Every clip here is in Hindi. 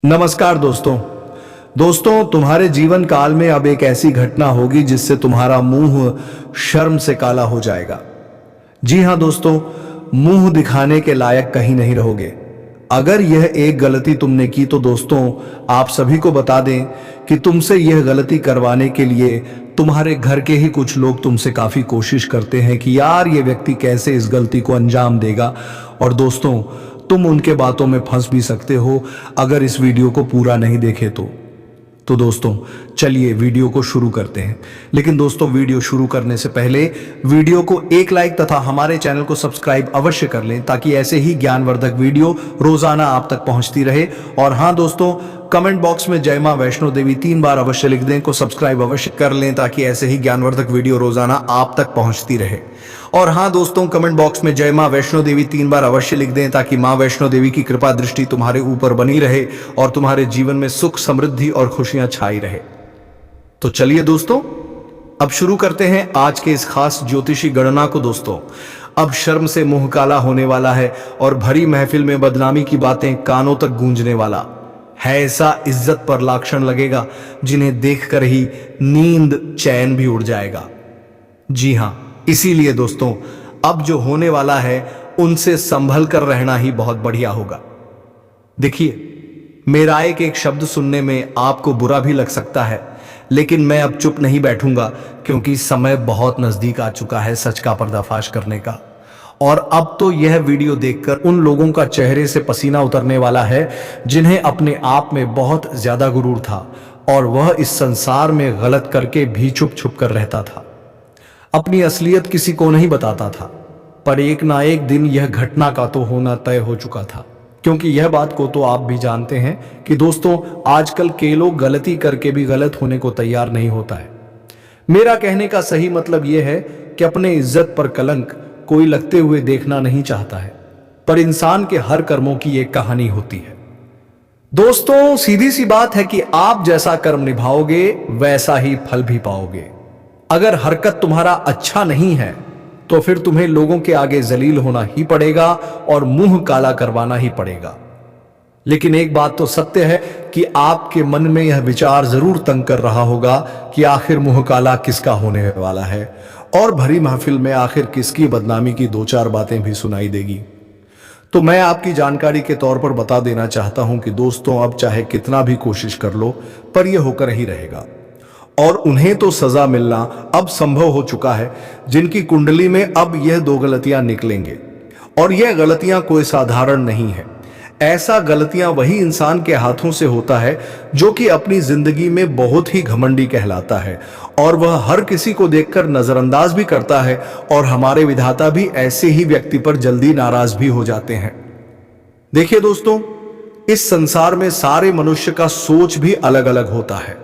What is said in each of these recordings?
नमस्कार दोस्तों तुम्हारे जीवन काल में अब एक ऐसी घटना होगी जिससे तुम्हारा मुंह शर्म से काला हो जाएगा। जी हां दोस्तों, मुंह दिखाने के लायक कहीं नहीं रहोगे। अगर यह एक गलती तुमने की तो दोस्तों आप सभी को बता दें कि तुमसे यह गलती करवाने के लिए तुम्हारे घर के ही कुछ लोग तुमसे काफी कोशिश करते हैं कि यार ये व्यक्ति कैसे इस गलती को अंजाम देगा। और दोस्तों तुम उनके बातों में फंस भी सकते हो अगर इस वीडियो को पूरा नहीं देखे तो दोस्तों चलिए वीडियो को शुरू करते हैं। लेकिन दोस्तों वीडियो शुरू करने से पहले वीडियो को एक लाइक तथा हमारे चैनल को सब्सक्राइब अवश्य कर लें ताकि ऐसे ही ज्ञानवर्धक वीडियो रोजाना आप तक पहुंचती रहे। और हां दोस्तों, कमेंट बॉक्स में जय मां वैष्णो देवी 3 बार अवश्य लिख दें, को सब्सक्राइब अवश्य कर लें ताकि ऐसे ही ज्ञानवर्धक वीडियो रोजाना आप तक पहुंचती रहे। और हां दोस्तों, कमेंट बॉक्स में जय मां वैष्णो देवी 3 बार अवश्य लिख दें ताकि मां वैष्णो देवी की कृपा दृष्टि तुम्हारे ऊपर बनी रहे और तुम्हारे जीवन में सुख समृद्धि और खुशियां छाई रहे। तो चलिए दोस्तों अब शुरू करते हैं आज के इस खास ज्योतिषी गणना को। दोस्तों अब शर्म से मुंह काला होने वाला है और भरी महफिल में बदनामी की बातें कानों तक गूंजने वाला है। ऐसा इज्जत पर लाक्षण लगेगा जिन्हें देखकर ही नींद चैन भी उड़ जाएगा। जी हां, इसीलिए दोस्तों अब जो होने वाला है उनसे संभल कर रहना ही बहुत बढ़िया होगा। देखिए, मेरा एक शब्द सुनने में आपको बुरा भी लग सकता है, लेकिन मैं अब चुप नहीं बैठूंगा क्योंकि समय बहुत नजदीक आ चुका है सच का पर्दाफाश करने का। और अब तो यह वीडियो देखकर उन लोगों का चेहरे से पसीना उतरने वाला है जिन्हें अपने आप में बहुत ज्यादा गुरूर था और वह इस संसार में गलत करके भी छुप छुप कर रहता था, अपनी असलियत किसी को नहीं बताता था। पर एक ना एक दिन यह घटना का तो होना तय हो चुका था, क्योंकि यह बात को तो आप भी जानते हैं कि दोस्तों आजकल के लोग गलती करके भी गलत होने को तैयार नहीं होता है। मेरा कहने का सही मतलब यह है कि अपने इज्जत पर कलंक कोई लगते हुए देखना नहीं चाहता है, पर इंसान के हर कर्मों की एक कहानी होती है। दोस्तों सीधी सी बात है कि आप जैसा कर्म निभाओगे वैसा ही फल भी पाओगे। अगर हरकत तुम्हारा अच्छा नहीं है तो फिर तुम्हें लोगों के आगे जलील होना ही पड़ेगा और मुंह काला करवाना ही पड़ेगा। लेकिन एक बात तो सत्य है कि आपके मन में यह विचार जरूर तंग कर रहा होगा कि आखिर मुंह काला किसका होने वाला है और भरी महफिल में आखिर किसकी बदनामी की 2-4 बातें भी सुनाई देगी। तो मैं आपकी जानकारी के तौर पर बता देना चाहता हूं कि दोस्तों अब चाहे कितना भी कोशिश कर लो पर यह होकर ही रहेगा। और उन्हें तो सजा मिलना अब संभव हो चुका है जिनकी कुंडली में अब यह 2 गलतियां निकलेंगे। और यह गलतियां कोई साधारण नहीं है। ऐसा गलतियां वही इंसान के हाथों से होता है जो कि अपनी जिंदगी में बहुत ही घमंडी कहलाता है और वह हर किसी को देखकर नजरअंदाज भी करता है। और हमारे विधाता भी ऐसे ही व्यक्ति पर जल्दी नाराज भी हो जाते हैं। देखिए दोस्तों, इस संसार में सारे मनुष्य का सोच भी अलग अलग होता है।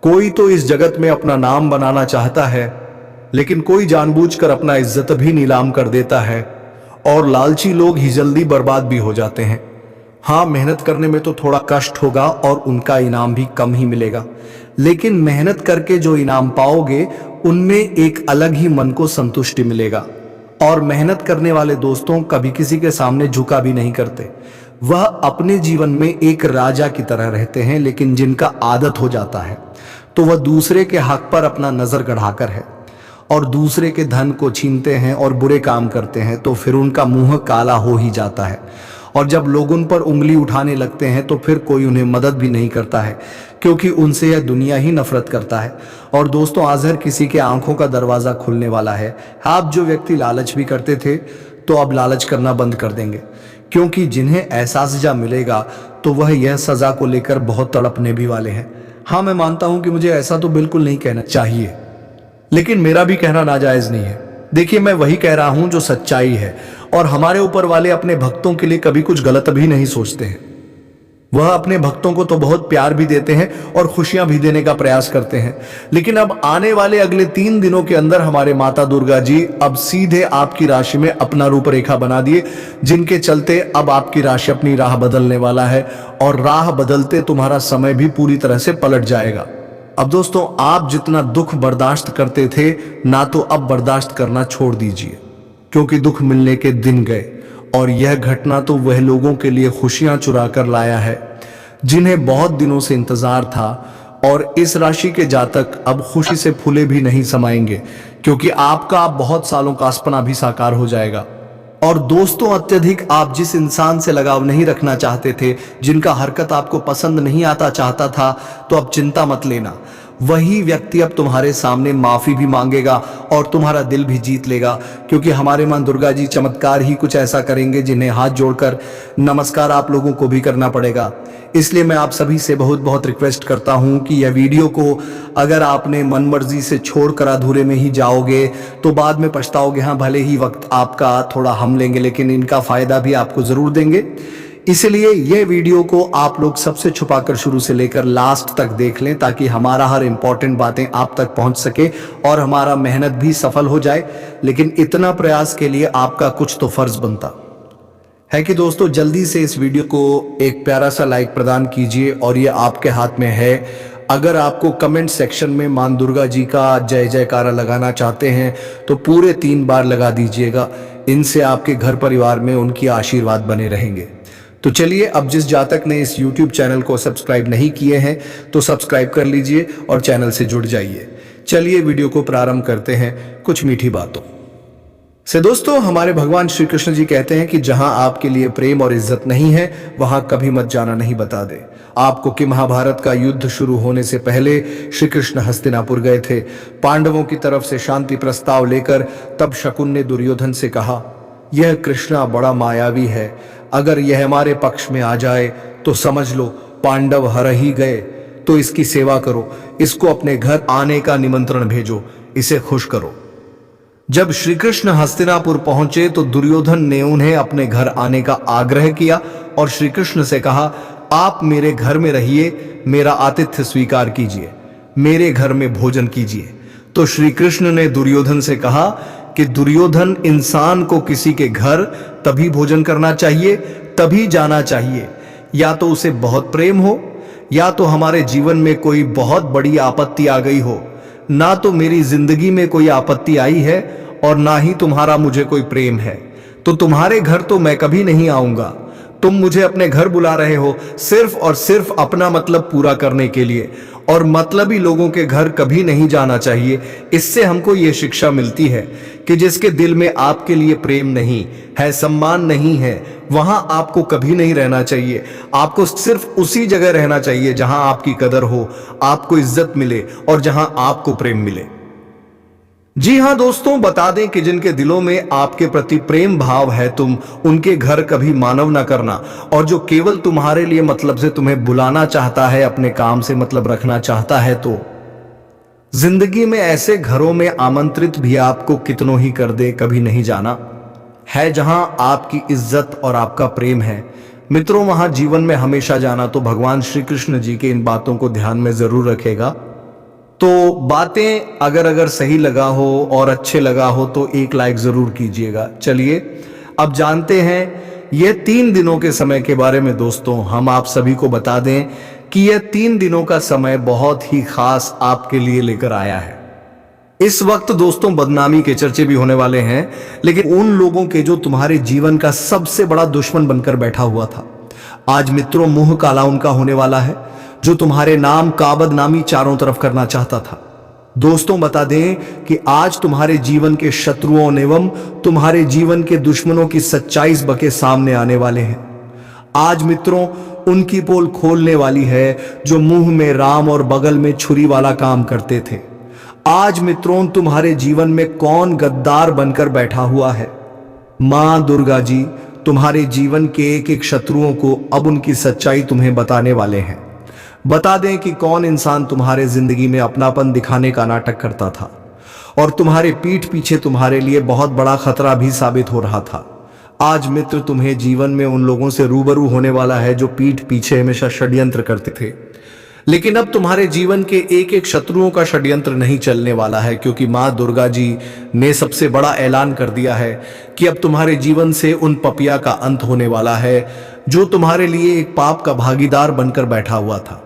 कोई तो इस जगत में अपना नाम बनाना चाहता है, लेकिन कोई जानबूझकर अपना इज्जत भी नीलाम कर देता है। और लालची लोग ही जल्दी बर्बाद भी हो जाते हैं। हाँ, मेहनत करने में तो थोड़ा कष्ट होगा और उनका इनाम भी कम ही मिलेगा, लेकिन मेहनत करके जो इनाम पाओगे उनमें एक अलग ही मन को संतुष्टि मिलेगा। और मेहनत करने वाले दोस्तों कभी किसी के सामने झुका भी नहीं करते। वह अपने जीवन में एक राजा की तरह रहते हैं, लेकिन जिनका आदत हो जाता है तो वह दूसरे के हक पर अपना नजर गढ़ाकर है और दूसरे के धन को छीनते हैं और बुरे काम करते हैं, तो फिर उनका मुंह काला हो ही जाता है। और जब लोग उन पर उंगली उठाने लगते हैं तो फिर कोई उन्हें मदद भी नहीं करता है, क्योंकि उनसे यह दुनिया ही नफरत करता है। और दोस्तों आज हर किसी के आंखों का दरवाजा खुलने वाला है। आप जो व्यक्ति लालच भी करते थे तो अब लालच करना बंद कर देंगे, क्योंकि जिन्हें ऐसा सजा मिलेगा तो वह यह सजा को लेकर बहुत तड़पने भी वाले हैं। हाँ, मैं मानता हूं कि मुझे ऐसा तो बिल्कुल नहीं कहना चाहिए, लेकिन मेरा भी कहना नाजायज नहीं है। देखिए, मैं वही कह रहा हूं जो सच्चाई है और हमारे ऊपर वाले अपने भक्तों के लिए कभी कुछ गलत भी नहीं सोचते हैं। वह अपने भक्तों को तो बहुत प्यार भी देते हैं और खुशियां भी देने का प्रयास करते हैं। लेकिन अब आने वाले अगले 3 दिनों के अंदर हमारे माता दुर्गा जी अब सीधे आपकी राशि में अपना रूपरेखा बना दिए, जिनके चलते अब आपकी राशि अपनी राह बदलने वाला है और राह बदलते तुम्हारा समय भी पूरी तरह से पलट जाएगा। अब दोस्तों आप जितना दुख बर्दाश्त करते थे ना, तो अब बर्दाश्त करना छोड़ दीजिए, क्योंकि दुख मिलने के दिन गए। और यह घटना तो वह लोगों के लिए खुशियां चुरा कर लाया है जिन्हें बहुत दिनों से इंतजार था। और इस राशि के जातक अब खुशी से फूले भी नहीं समाएंगे, क्योंकि आपका बहुत सालों का सपना भी साकार हो जाएगा। और दोस्तों, अत्यधिक आप जिस इंसान से लगाव नहीं रखना चाहते थे, जिनका हरकत आपको पसंद नहीं आता चाहता था, तो अब चिंता मत लेना। वही व्यक्ति अब तुम्हारे सामने माफी भी मांगेगा और तुम्हारा दिल भी जीत लेगा, क्योंकि हमारे मां दुर्गा जी चमत्कार ही कुछ ऐसा करेंगे जिन्हें हाथ जोड़कर नमस्कार आप लोगों को भी करना पड़ेगा। इसलिए मैं आप सभी से बहुत बहुत रिक्वेस्ट करता हूं कि यह वीडियो को अगर आपने मन मर्जी से छोड़कर अधूरे में ही जाओगे तो बाद में पछताओगे। हाँ, भले ही वक्त आपका थोड़ा हम लेंगे, लेकिन इनका फायदा भी आपको जरूर देंगे। इसलिए यह वीडियो को आप लोग सबसे छुपाकर शुरू से लेकर लास्ट तक देख लें, ताकि हमारा हर इंपॉर्टेंट बातें आप तक पहुंच सके और हमारा मेहनत भी सफल हो जाए। लेकिन इतना प्रयास के लिए आपका कुछ तो फर्ज बनता है कि दोस्तों जल्दी से इस वीडियो को एक प्यारा सा लाइक प्रदान कीजिए, और ये आपके हाथ में है। अगर आपको कमेंट सेक्शन में मां दुर्गा जी का जय जयकारा लगाना चाहते हैं तो पूरे 3 बार लगा दीजिएगा। इनसे आपके घर परिवार में उनकी आशीर्वाद बने रहेंगे। तो चलिए, अब जिस जातक ने इस YouTube चैनल को सब्सक्राइब नहीं किए हैं तो सब्सक्राइब कर लीजिए और चैनल से जुड़ जाइए। चलिए वीडियो को प्रारंभ करते हैं कुछ मीठी बातों से। दोस्तों, हमारे भगवान श्री कृष्ण जी कहते हैं कि जहां आपके लिए प्रेम और इज्जत नहीं है, वहां कभी मत जाना। नहीं बता दे आपको कि महाभारत का युद्ध शुरू होने से पहले श्री कृष्ण हस्तिनापुर गए थे पांडवों की तरफ से शांति प्रस्ताव लेकर। तब शकुन ने दुर्योधन से कहा, यह कृष्णा बड़ा मायावी है, अगर यह हमारे पक्ष में आ जाए तो समझ लो पांडव हर ही गए। तो इसकी सेवा करो, इसको अपने घर आने का निमंत्रण भेजो, इसे खुश करो। जब श्री कृष्ण हस्तिनापुर पहुंचे तो दुर्योधन ने उन्हें अपने घर आने का आग्रह किया और श्री कृष्ण से कहा, आप मेरे घर में रहिए, मेरा आतिथ्य स्वीकार कीजिए, मेरे घर में भोजन कीजिए। तो श्री कृष्ण ने दुर्योधन से कहा कि दुर्योधन, इंसान को किसी के घर तभी भोजन करना चाहिए, तभी जाना चाहिए, या तो उसे बहुत प्रेम हो, या तो हमारे जीवन में कोई बहुत बड़ी आपत्ति आ गई हो। ना तो मेरी जिंदगी में कोई आपत्ति आई है और ना ही तुम्हारा मुझे कोई प्रेम है, तो तुम्हारे घर तो मैं कभी नहीं आऊंगा। तुम मुझे अपने घर बुला रहे हो सिर्फ और सिर्फ अपना मतलब पूरा करने के लिए, और मतलबी लोगों के घर कभी नहीं जाना चाहिए। इससे हमको ये शिक्षा मिलती है कि जिसके दिल में आपके लिए प्रेम नहीं है, सम्मान नहीं है, वहां आपको कभी नहीं रहना चाहिए। आपको सिर्फ उसी जगह रहना चाहिए जहां आपकी कदर हो, आपको इज्जत मिले और जहां आपको प्रेम मिले। जी हाँ दोस्तों, बता दें कि जिनके दिलों में आपके प्रति प्रेम भाव है, तुम उनके घर कभी मानव ना करना। और जो केवल तुम्हारे लिए मतलब से तुम्हें बुलाना चाहता है, अपने काम से मतलब रखना चाहता है, तो जिंदगी में ऐसे घरों में आमंत्रित भी आपको कितनों ही कर दे, कभी नहीं जाना है। जहां आपकी इज्जत और आपका प्रेम है मित्रों, वहां जीवन में हमेशा जाना। तो भगवान श्री कृष्ण जी के इन बातों को ध्यान में जरूर रखेगा। तो बातें अगर सही लगा हो और अच्छे लगा हो तो एक लाइक जरूर कीजिएगा। चलिए अब जानते हैं ये 3 दिनों के समय के बारे में। दोस्तों, हम आप सभी को बता दें कि यह 3 दिनों का समय बहुत ही खास आपके लिए लेकर आया है। इस वक्त दोस्तों बदनामी के चर्चे भी होने वाले हैं, लेकिन उन लोगों के जो तुम्हारे जीवन का सबसे बड़ा दुश्मन बनकर बैठा हुआ था, आज मित्रों मुंह काला उनका होने वाला है, जो तुम्हारे नाम का बदनामी चारों तरफ करना चाहता था। दोस्तों, बता दें कि आज तुम्हारे जीवन के शत्रुओं एवं तुम्हारे जीवन के दुश्मनों की सच्चाई इस बके सामने आने वाले हैं। आज मित्रों उनकी पोल खोलने वाली है जो मुंह में राम और बगल में छुरी वाला काम करते थे। आज मित्रों तुम्हारे जीवन में कौन गद्दार बनकर बैठा हुआ है। मां दुर्गा जी तुम्हारे जीवन के एक एक शत्रुओं को अब उनकी सच्चाई तुम्हें बताने वाले हैं। बता दें कि कौन इंसान तुम्हारे जिंदगी में अपनापन दिखाने का नाटक करता था और तुम्हारे पीठ पीछे तुम्हारे लिए बहुत बड़ा खतरा भी साबित हो रहा था। आज मित्र तुम्हें जीवन में उन लोगों से रूबरू होने वाला है जो पीठ पीछे हमेशा षड्यंत्र करते थे। लेकिन अब तुम्हारे जीवन के एक एक शत्रुओं का षड्यंत्र नहीं चलने वाला है, क्योंकि मां दुर्गा जी ने सबसे बड़ा ऐलान कर दिया है कि अब तुम्हारे जीवन से उन पपिया का अंत होने वाला है जो तुम्हारे लिए एक पाप का भागीदार बनकर बैठा हुआ था,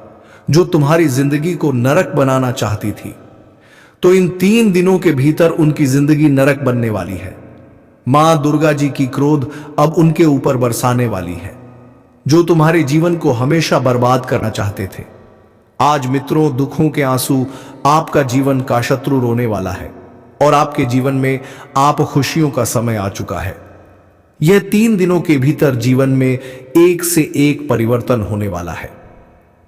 जो तुम्हारी जिंदगी को नरक बनाना चाहती थी। तो इन 3 दिनों के भीतर उनकी जिंदगी नरक बनने वाली है। मां दुर्गा जी की क्रोध अब उनके ऊपर बरसाने वाली है। जो तुम्हारे जीवन को हमेशा बर्बाद करना चाहते थे। आज मित्रों, दुखों के आंसू आपका जीवन का शत्रु रोने वाला है और आपके जीवन में आप खुशियों का समय आ चुका है। यह 3 दिनों के भीतर जीवन में एक से एक परिवर्तन होने वाला है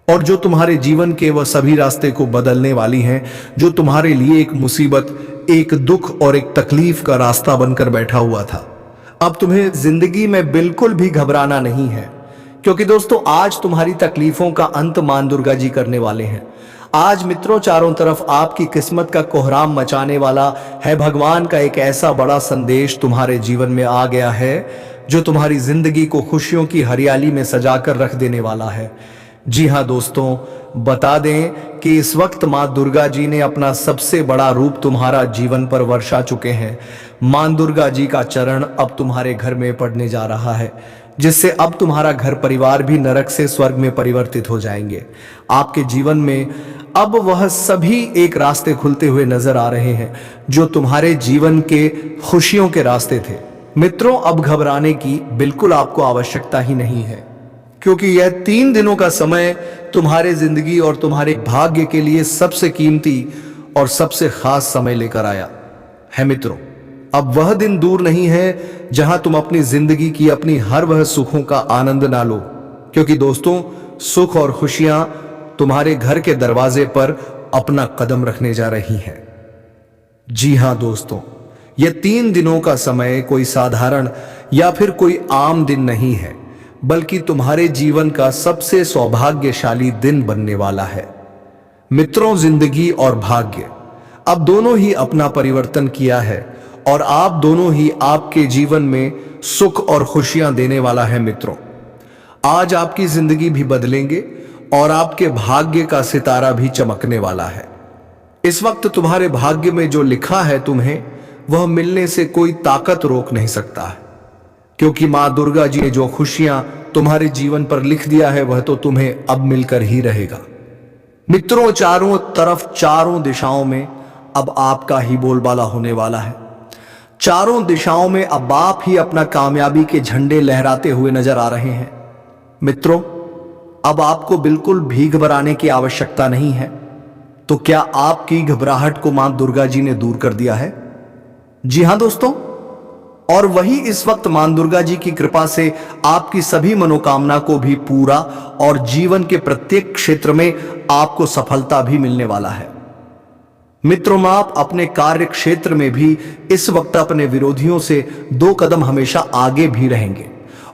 और जो तुम्हारे जीवन के वह सभी रास्ते को बदलने वाली हैं जो तुम्हारे लिए एक मुसीबत, एक दुख और एक तकलीफ का रास्ता बनकर बैठा हुआ था। अब तुम्हें जिंदगी में बिल्कुल भी घबराना नहीं है, क्योंकि दोस्तों आज तुम्हारी तकलीफों का अंत मां दुर्गा जी करने वाले हैं। आज मित्रों, चारों तरफ आपकी किस्मत का कोहराम मचाने वाला है भगवान का एक ऐसा बड़ा संदेश तुम्हारे जीवन में आ गया है जो तुम्हारी जिंदगी को खुशियों की हरियाली में सजाकर रख देने वाला है। जी हाँ दोस्तों, बता दें कि इस वक्त मां दुर्गा जी ने अपना सबसे बड़ा रूप तुम्हारा जीवन पर वर्षा चुके हैं। मां दुर्गा जी का चरण अब तुम्हारे घर में पड़ने जा रहा है, जिससे अब तुम्हारा घर परिवार भी नरक से स्वर्ग में परिवर्तित हो जाएंगे। आपके जीवन में अब वह सभी एक रास्ते खुलते हुए नजर आ रहे हैं जो तुम्हारे जीवन के खुशियों के रास्ते थे। मित्रों, अब घबराने की बिल्कुल आपको आवश्यकता ही नहीं है, क्योंकि यह 3 दिनों का समय तुम्हारे जिंदगी और तुम्हारे भाग्य के लिए सबसे कीमती और सबसे खास समय लेकर आया है। मित्रों, अब वह दिन दूर नहीं है जहां तुम अपनी जिंदगी की अपनी हर वह सुखों का आनंद ना लो, क्योंकि दोस्तों सुख और खुशियां तुम्हारे घर के दरवाजे पर अपना कदम रखने जा रही हैं। जी हां दोस्तों, यह 3 दिनों का समय कोई साधारण या फिर कोई आम दिन नहीं है, बल्कि तुम्हारे जीवन का सबसे सौभाग्यशाली दिन बनने वाला है। मित्रों, जिंदगी और भाग्य अब दोनों ही अपना परिवर्तन किया है और आप दोनों ही आपके जीवन में सुख और खुशियां देने वाला है। मित्रों, आज आपकी जिंदगी भी बदलेंगे और आपके भाग्य का सितारा भी चमकने वाला है। इस वक्त तुम्हारे भाग्य में जो लिखा है तुम्हें, वह मिलने से कोई ताकत रोक नहीं सकता है, क्योंकि मां दुर्गा जी ने जो खुशियां तुम्हारे जीवन पर लिख दिया है वह तो तुम्हें अब मिलकर ही रहेगा। मित्रों, चारों तरफ, चारों दिशाओं में अब आपका ही बोलबाला होने वाला है। चारों दिशाओं में अब आप ही अपना कामयाबी के झंडे लहराते हुए नजर आ रहे हैं। मित्रों, अब आपको बिल्कुल भी घबराने की आवश्यकता नहीं है। तो क्या आपकी घबराहट को मां दुर्गा जी ने दूर कर दिया है? जी हां दोस्तों, और वही इस वक्त मां दुर्गा जी की कृपा से आपकी सभी मनोकामना को भी पूरा और जीवन के प्रत्येक क्षेत्र में आपको सफलता भी मिलने वाला है। मित्रों, आप अपने कार्य क्षेत्र में भी इस वक्त अपने विरोधियों से 2 कदम हमेशा आगे भी रहेंगे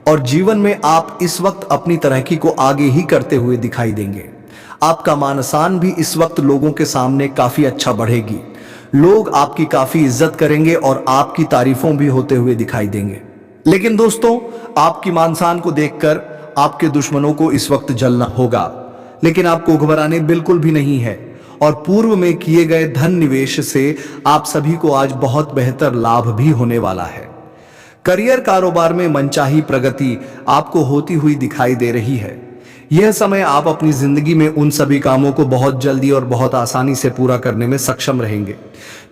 और जीवन में आप इस वक्त अपनी तरक्की को आगे ही करते हुए दिखाई देंगे। आपका मान सम्मान भी इस वक्त लोगों के सामने काफी अच्छा बढ़ेगी। लोग आपकी काफी इज्जत करेंगे और आपकी तारीफों भी होते हुए दिखाई देंगे। लेकिन दोस्तों, आपकी मान सम्मान को देखकर आपके दुश्मनों को इस वक्त जलना होगा, लेकिन आपको घबराने बिल्कुल भी नहीं है और पूर्व में किए गए धन निवेश से आप सभी को आज बहुत बेहतर लाभ भी होने वाला है। करियर कारोबार में मनचाही प्रगति आपको होती हुई दिखाई दे रही है। यह समय आप अपनी जिंदगी में उन सभी कामों को बहुत जल्दी और बहुत आसानी से पूरा करने में सक्षम रहेंगे,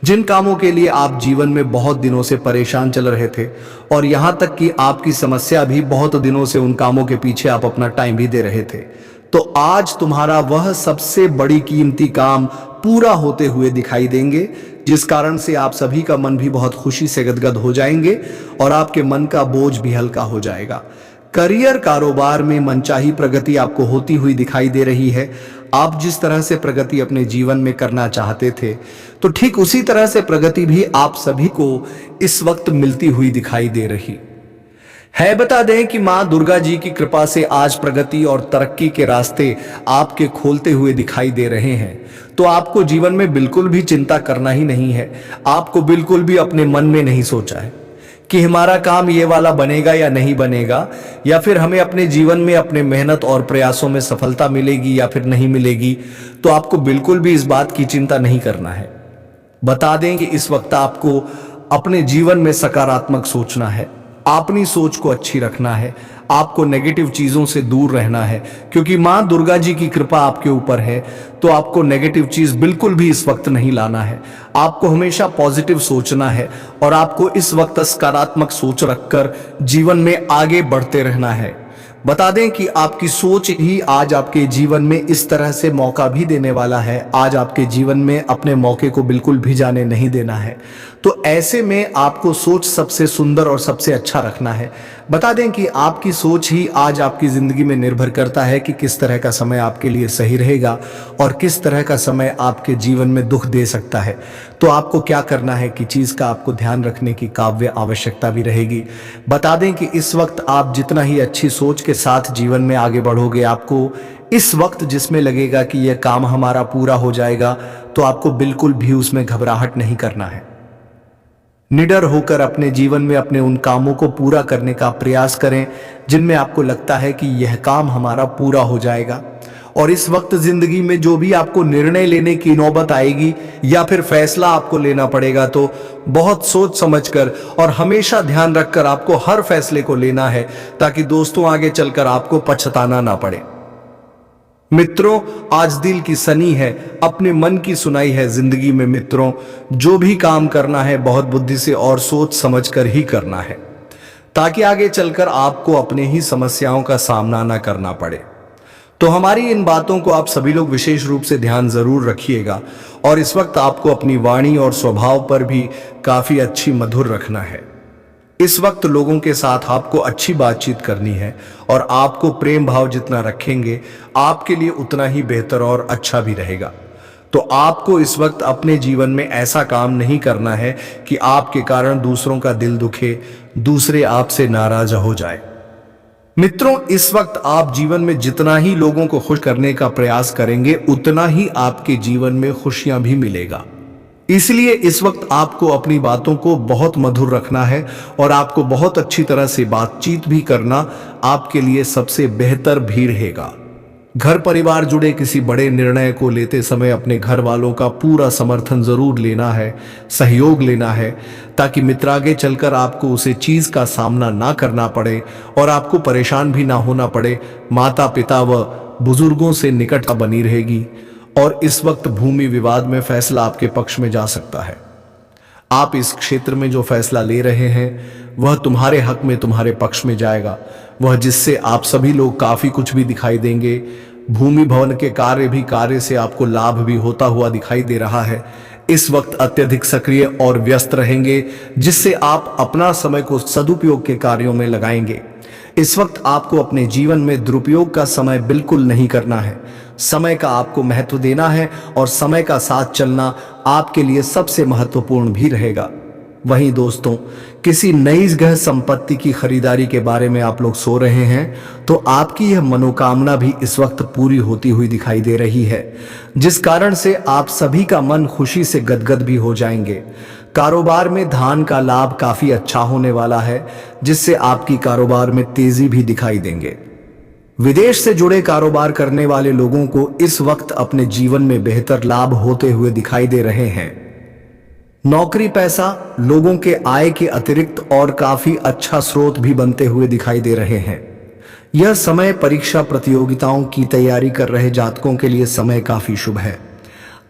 जिन कामों के लिए आप जीवन में बहुत दिनों से परेशान चल रहे थे और यहां तक कि आपकी समस्या भी बहुत दिनों से उन कामों के पीछे आप अपना टाइम भी दे रहे थे। तो आज तुम्हारा वह सबसे बड़ी कीमती काम पूरा होते हुए दिखाई देंगे, जिस कारण से आप सभी का मन भी बहुत खुशी से गदगद हो जाएंगे और आपके मन का बोझ भी हल्का हो जाएगा। करियर कारोबार में मनचाही प्रगति आपको होती हुई दिखाई दे रही है। आप जिस तरह से प्रगति अपने जीवन में करना चाहते थे, तो ठीक उसी तरह से प्रगति भी आप सभी को इस वक्त मिलती हुई दिखाई दे रही है। बता दें कि मां दुर्गा जी की कृपा से आज प्रगति और तरक्की के रास्ते आपके खोलते हुए दिखाई दे रहे हैं। तो आपको जीवन में बिल्कुल भी चिंता करना ही नहीं है। आपको बिल्कुल भी अपने मन में नहीं सोचा है कि हमारा काम ये वाला बनेगा या नहीं बनेगा, या फिर हमें अपने जीवन में अपने मेहनत और प्रयासों में सफलता मिलेगी या फिर नहीं मिलेगी। तो आपको बिल्कुल भी इस बात की चिंता नहीं करना है। बता दें कि इस वक्त आपको अपने जीवन में सकारात्मक सोचना है, अपनी सोच को अच्छी रखना है, आपको नेगेटिव चीजों से दूर रहना है, क्योंकि मां दुर्गा जी की कृपा आपके ऊपर है। तो आपको नेगेटिव चीज बिल्कुल भी इस वक्त नहीं लाना है। आपको हमेशा पॉजिटिव सोचना है और आपको इस वक्त सकारात्मक सोच रखकर जीवन में आगे बढ़ते रहना है। बता दें कि आपकी सोच ही आज आपके जीवन में इस तरह से मौका भी देने वाला है। आज आपके जीवन में अपने मौके को बिल्कुल भी जाने नहीं देना है। तो ऐसे में आपको सोच सबसे सुंदर और सबसे अच्छा रखना है। बता दें कि आपकी सोच ही आज आपकी जिंदगी में निर्भर करता है कि किस तरह का समय आपके लिए सही रहेगा और किस तरह का समय आपके जीवन में दुख दे सकता है। तो आपको क्या करना है कि चीज का आपको ध्यान रखने की काव्य आवश्यकता भी रहेगी। बता दें कि इस वक्त आप जितना ही अच्छी सोच के साथ जीवन में आगे बढ़ोगे, आपको इस वक्त जिसमें लगेगा कि यह काम हमारा पूरा हो जाएगा, तो आपको बिल्कुल भी उसमें घबराहट नहीं करना है। निडर होकर अपने जीवन में अपने उन कामों को पूरा करने का प्रयास करें जिनमें आपको लगता है कि यह काम हमारा पूरा हो जाएगा। और इस वक्त जिंदगी में जो भी आपको निर्णय लेने की नौबत आएगी या फिर फैसला आपको लेना पड़ेगा, तो बहुत सोच समझकर और हमेशा ध्यान रखकर आपको हर फैसले को लेना है, ताकि दोस्तों आगे चलकर आपको पछताना ना पड़े। मित्रों, आज दिल की सनी है, अपने मन की सुनाई है जिंदगी में। मित्रों, जो भी काम करना है बहुत बुद्धि से और सोच समझकर ही करना है, ताकि आगे चलकर आपको अपने ही समस्याओं का सामना ना करना पड़े। तो हमारी इन बातों को आप सभी लोग विशेष रूप से ध्यान जरूर रखिएगा। और इस वक्त आपको अपनी वाणी और स्वभाव पर भी काफी अच्छी मधुर रखना है। इस वक्त लोगों के साथ आपको अच्छी बातचीत करनी है और आपको प्रेम भाव जितना रखेंगे आपके लिए उतना ही बेहतर और अच्छा भी रहेगा। तो आपको इस वक्त अपने जीवन में ऐसा काम नहीं करना है कि आपके कारण दूसरों का दिल दुखे, दूसरे आपसे नाराज हो जाए। मित्रों, इस वक्त आप जीवन में जितना ही लोगों को खुश करने का प्रयास करेंगे, उतना ही आपके जीवन में खुशियां भी मिलेगा। इसलिए इस वक्त आपको अपनी बातों को बहुत मधुर रखना है और आपको बहुत अच्छी तरह से बातचीत भी करना आपके लिए सबसे बेहतर भी रहेगा। घर परिवार जुड़े किसी बड़े निर्णय को लेते समय अपने घर वालों का पूरा समर्थन जरूर लेना है, सहयोग लेना है, ताकि मित्र आगे चलकर आपको उसे चीज का सामना ना करना पड़े और आपको परेशान भी ना होना पड़े। माता पिता व बुजुर्गों से निकटता बनी रहेगी और इस वक्त भूमि विवाद में फैसला आपके पक्ष में जा सकता है। आप इस क्षेत्र में जो फैसला ले रहे हैं वह तुम्हारे हक में, तुम्हारे पक्ष में जाएगा, वह जिससे आप सभी लोग काफी कुछ भी दिखाई देंगे। भूमि भवन के कार्य से आपको लाभ भी होता हुआ दिखाई दे रहा है। इस वक्त अत्यधिक सक्रिय और व्यस्त रहेंगे, जिससे आप अपना समय को सदुपयोग के कार्यों में लगाएंगे। इस वक्त आपको अपने जीवन में दुरुपयोग का समय बिल्कुल नहीं करना है। समय का आपको महत्व देना है और समय का साथ चलना आपके लिए सबसे महत्वपूर्ण भी रहेगा। वहीं दोस्तों, किसी नई जगह संपत्ति की खरीदारी के बारे में आप लोग सो रहे हैं, तो आपकी यह मनोकामना भी इस वक्त पूरी होती हुई दिखाई दे रही है, जिस कारण से आप सभी का मन खुशी से गदगद भी हो जाएंगे। कारोबार में धान का लाभ काफी अच्छा होने वाला है, जिससे आपकी कारोबार में तेजी भी दिखाई देंगे। विदेश से जुड़े कारोबार करने वाले लोगों को इस वक्त अपने जीवन में बेहतर लाभ होते हुए दिखाई दे रहे हैं। नौकरी पैसा लोगों के आय के अतिरिक्त और काफी अच्छा स्रोत भी बनते हुए दिखाई दे रहे हैं। यह समय परीक्षा प्रतियोगिताओं की तैयारी कर रहे जातकों के लिए समय काफी शुभ है।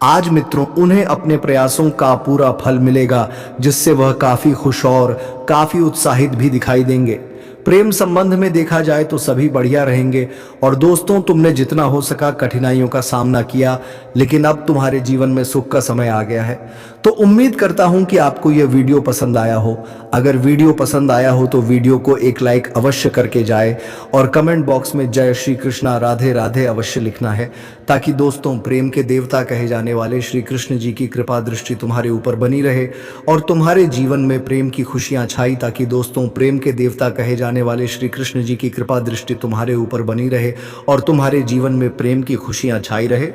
आज मित्रों, उन्हें अपने प्रयासों का पूरा फल मिलेगा, जिससे वह काफी खुश और काफी उत्साहित भी दिखाई देंगे। प्रेम संबंध में देखा जाए तो सभी बढ़िया रहेंगे। और दोस्तों, तुमने जितना हो सका कठिनाइयों का सामना किया, लेकिन अब तुम्हारे जीवन में सुख का समय आ गया है। तो उम्मीद करता हूं कि आपको यह वीडियो पसंद आया हो। अगर वीडियो पसंद आया हो तो वीडियो को एक लाइक अवश्य करके जाए और कमेंट बॉक्स में जय श्री कृष्णा राधे राधे अवश्य लिखना है, ताकि दोस्तों प्रेम के देवता कहे जाने वाले श्री कृष्ण जी की कृपा दृष्टि तुम्हारे ऊपर बनी रहे और तुम्हारे जीवन में प्रेम की खुशियां छाई, ताकि दोस्तों प्रेम के देवता कहे जाने वाले श्री कृष्ण जी की कृपा दृष्टि तुम्हारे ऊपर बनी रहे और तुम्हारे जीवन में प्रेम की खुशियां छाई रहे।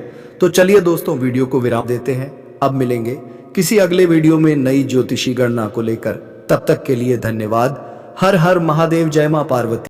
तो चलिए दोस्तों, वीडियो को विराम देते हैं। अब मिलेंगे किसी अगले वीडियो में नई ज्योतिषी गणना को लेकर। तब तक के लिए धन्यवाद। हर हर महादेव, जय मां पार्वती।